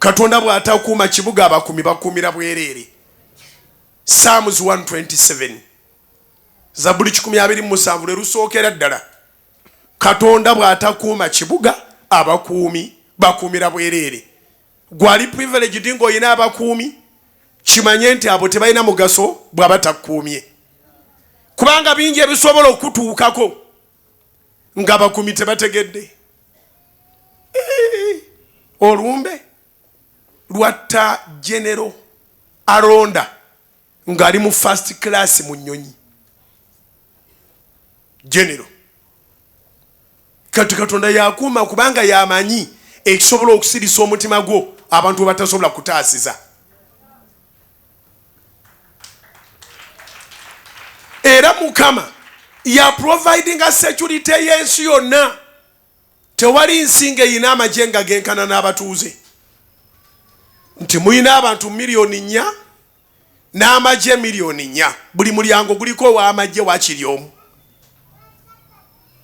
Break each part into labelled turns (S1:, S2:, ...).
S1: Katonda bw'atakuuma kibuga abakuumi bakuumira bwereere. Psalms 127 Zaburi 127 lwe lusookera ddala. Katonda bw'atakuuma kibuga abakuumi bakuumira bwereere. Gwali privileged ng'olina abakuumi, kimanye nti abo tebalina mugaso bw'aba takuumye. Kubanga bingi ebisobola okutuukako nga bakuumi tebategedde. Olumbe lwatta General Alonda ng'ali mu first class mu nnyonyi. General. Kati Katonda yakuuma kubanga yamanyi ekisobola okusirisa omutima gwo abantu batasobola kutaasiza. Era Mukama ya providing a security y'ensi yonna. Tewali nsinga eyina amagye nga genkana n'abatuuze. Nti muyina abantu 4 million n'amagye 4 million. Buli mulyango guliko w'amagye wakiri omu.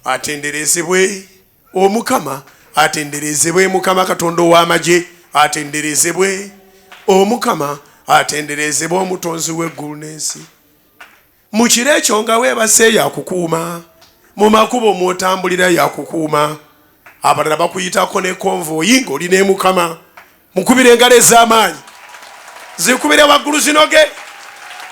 S1: Atenderezebwe Omukama, atenderezebwe Mukama Katonda ow'amagye, atenderezebwe Omukama, atenderezebwe Omutonzi w'eggulu n'ensi. Mu kiro ekyo nga weebase yakukuuma, mu makubo mw'otambulira yakukuuma. Abalala bakuyitako ne konvoyi ng'oli ne Mukama. Mukubire engalo ez'amaanyi zikubire waggulu zinoge.